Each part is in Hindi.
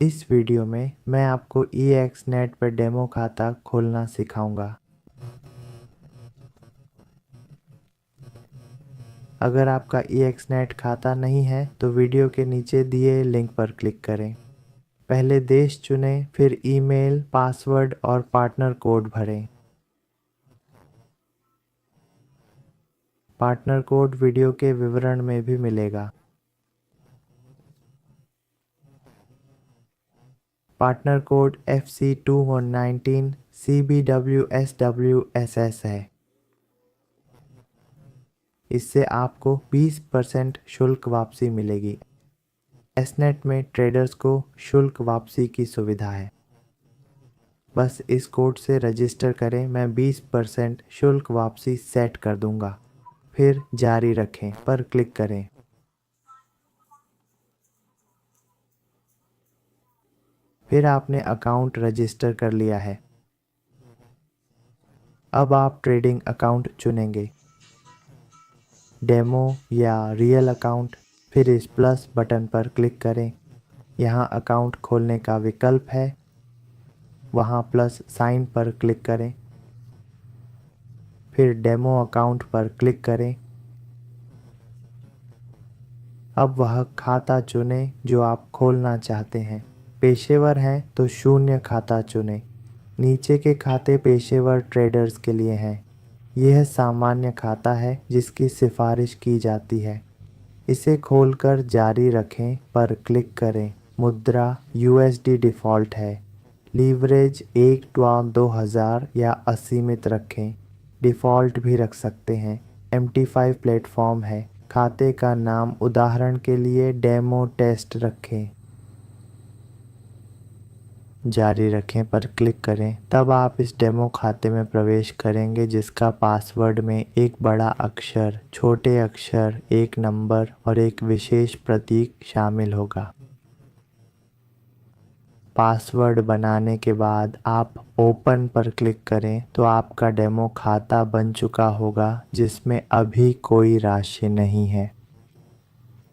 इस वीडियो में मैं आपको EXNet पर डेमो खाता खोलना सिखाऊंगा। अगर आपका EXNet खाता नहीं है तो वीडियो के नीचे दिए लिंक पर क्लिक करें। पहले देश चुनें, फिर ईमेल, पासवर्ड और पार्टनर कोड भरें। पार्टनर कोड वीडियो के विवरण में भी मिलेगा। पार्टनर कोड FC2119 CBWSWSS है। इससे आपको 20% शुल्क वापसी मिलेगी। एसनेट में ट्रेडर्स को शुल्क वापसी की सुविधा है। बस इस कोड से रजिस्टर करें, मैं 20% शुल्क वापसी सेट कर दूंगा। फिर जारी रखें पर क्लिक करें। फिर आपने अकाउंट रजिस्टर कर लिया है। अब आप ट्रेडिंग अकाउंट चुनेंगे, डेमो या रियल अकाउंट। फिर इस प्लस बटन पर क्लिक करें। यहाँ अकाउंट खोलने का विकल्प है, वहाँ प्लस साइन पर क्लिक करें। फिर डेमो अकाउंट पर क्लिक करें। अब वह खाता चुनें जो आप खोलना चाहते हैं। पेशेवर हैं तो शून्य खाता चुनें। नीचे के खाते पेशेवर ट्रेडर्स के लिए हैं। यह सामान्य खाता है जिसकी सिफारिश की जाती है। इसे खोलकर जारी रखें पर क्लिक करें। मुद्रा USD डिफ़ॉल्ट है। लीवरेज 1:2000 या असीमित रखें। डिफ़ॉल्ट भी रख सकते हैं। MT5 प्लेटफॉर्म है। खाते का नाम उदाहरण के लिए डेमो टेस्ट रखें। जारी रखें पर क्लिक करें। तब आप इस डेमो खाते में प्रवेश करेंगे जिसका पासवर्ड में एक बड़ा अक्षर, छोटे अक्षर, एक नंबर और एक विशेष प्रतीक शामिल होगा। पासवर्ड बनाने के बाद आप ओपन पर क्लिक करें तो आपका डेमो खाता बन चुका होगा जिसमें अभी कोई राशि नहीं है।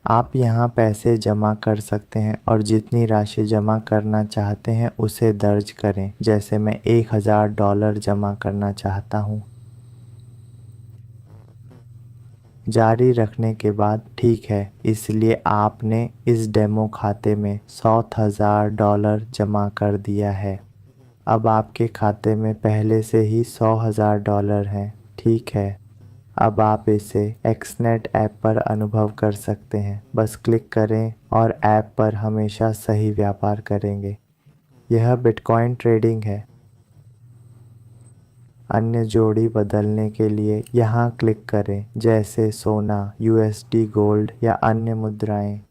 आप यहाँ पैसे जमा कर सकते हैं और जितनी राशि जमा करना चाहते हैं उसे दर्ज करें। जैसे मैं $1000 जमा करना चाहता हूँ। जारी रखने के बाद ठीक है, इसलिए आपने इस डेमो खाते में $100,000 जमा कर दिया है। अब आपके खाते में पहले से ही $100,000 हैं। ठीक है, अब आप इसे एक्सनेट ऐप पर अनुभव कर सकते हैं। बस क्लिक करें और ऐप पर हमेशा सही व्यापार करेंगे। यह बिटकॉइन ट्रेडिंग है। अन्य जोड़ी बदलने के लिए यहाँ क्लिक करें, जैसे सोना, USD गोल्ड या अन्य मुद्राएं।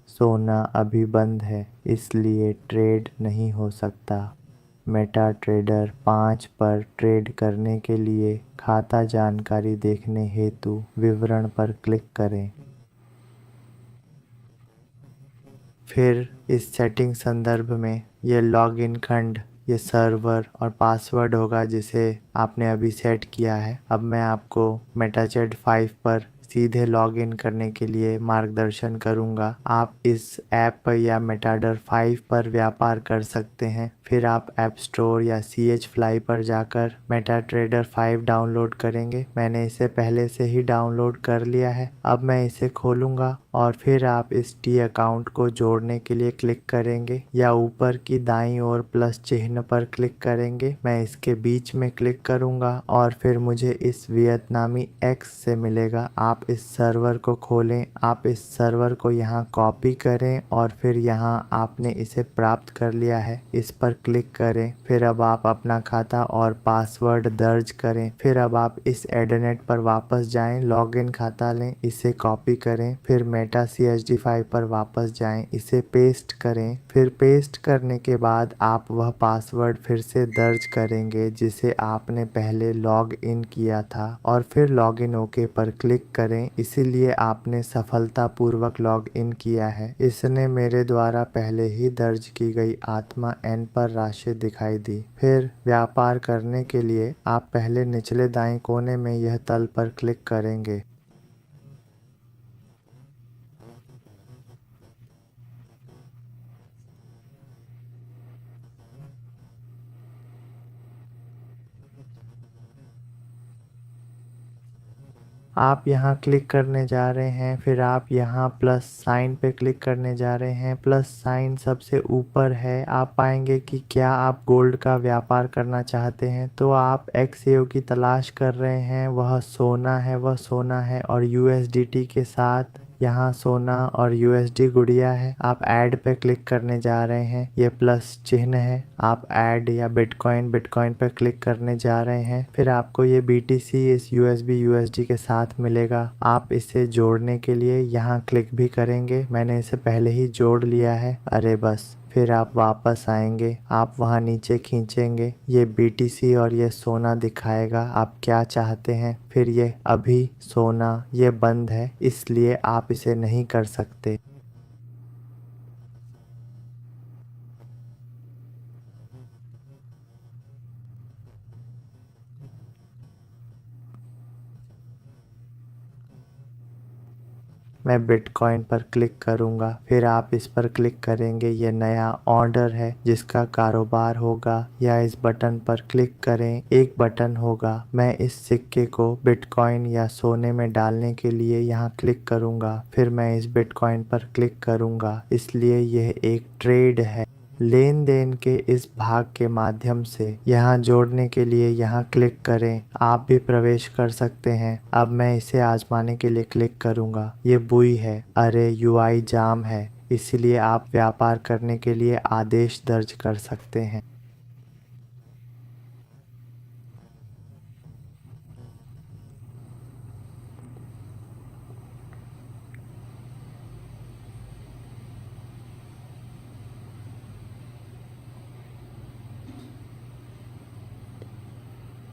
सोना अभी बंद है इसलिए ट्रेड नहीं हो सकता। मेटा ट्रेडर 5 पर ट्रेड करने के लिए खाता जानकारी देखने हेतु विवरण पर क्लिक करें। फिर इस सेटिंग संदर्भ में ये लॉगिन खंड, ये सर्वर और पासवर्ड होगा जिसे आपने अभी सेट किया है। अब मैं आपको मेटाचेट 5 पर सीधे लॉगिन करने के लिए मार्गदर्शन करूंगा। आप इस ऐप पर या मेटाडर 5 पर व्यापार कर सकते हैं। फिर आप ऐप स्टोर या CH फ्लाई पर जाकर मेटाट्रेडर 5 डाउनलोड करेंगे। मैंने इसे पहले से ही डाउनलोड कर लिया है। अब मैं इसे खोलूंगा और फिर आप इस T अकाउंट को जोड़ने के लिए क्लिक करेंगे या ऊपर की दाईं ओर प्लस चिन्ह पर क्लिक करेंगे। मैं इसके बीच में क्लिक करूंगा और फिर मुझे इस वियतनामी X से मिलेगा। आप इस सर्वर को खोलें, आप इस सर्वर को यहाँ कॉपी करें और फिर यहाँ आपने इसे प्राप्त कर लिया है, इस पर क्लिक करें। फिर अब आप अपना खाता और पासवर्ड दर्ज करें। फिर अब आप इस एडनेट पर वापस जाएं, लॉगिन खाता लें, इसे कॉपी करें। फिर मेटा CHD5 पर वापस जाएं, इसे पेस्ट करें। फिर पेस्ट करने के बाद आप वह पासवर्ड फिर से दर्ज करेंगे जिसे आपने पहले लॉग इन किया था और फिर लॉगिन ओके पर क्लिक करें। इसीलिए आपने सफलतापूर्वक लॉग इन किया है। इसने मेरे द्वारा पहले ही दर्ज की गई आत्मा N पर राशि दिखाई दी। फिर व्यापार करने के लिए आप पहले निचले दाएं कोने में यह तल पर क्लिक करेंगे। आप यहाँ क्लिक करने जा रहे हैं, फिर आप यहाँ प्लस साइन पे क्लिक करने जा रहे हैं। प्लस साइन सबसे ऊपर है। आप पाएंगे कि क्या आप गोल्ड का व्यापार करना चाहते हैं, तो आप XAU की तलाश कर रहे हैं, वह सोना है, वह सोना है। और USDT के साथ यहाँ सोना और USD गुड़िया है। आप ऐड पे क्लिक करने जा रहे हैं, ये प्लस चिन्ह है। आप ऐड या बिटकॉइन पे क्लिक करने जा रहे हैं, फिर आपको ये BTC इस USB USD के साथ मिलेगा। आप इसे जोड़ने के लिए यहाँ क्लिक भी करेंगे। मैंने इसे पहले ही जोड़ लिया है। अरे बस, फिर आप वापस आएंगे, आप वहाँ नीचे खींचेंगे, ये BTC और ये सोना दिखाएगा आप क्या चाहते हैं। फिर ये अभी सोना ये बंद है, इसलिए आप इसे नहीं कर सकते। मैं बिटकॉइन पर क्लिक करूंगा, फिर आप इस पर क्लिक करेंगे, ये नया ऑर्डर है जिसका कारोबार होगा, या इस बटन पर क्लिक करें, एक बटन होगा। मैं इस सिक्के को बिटकॉइन या सोने में डालने के लिए यहाँ क्लिक करूंगा, फिर मैं इस बिटकॉइन पर क्लिक करूंगा, इसलिए यह एक ट्रेड है। लेन देन के इस भाग के माध्यम से यहाँ जोड़ने के लिए यहाँ क्लिक करें। आप भी प्रवेश कर सकते हैं। अब मैं इसे आजमाने के लिए क्लिक करूँगा। ये बुई है, अरे UI जाम है, इसलिए आप व्यापार करने के लिए आदेश दर्ज कर सकते हैं।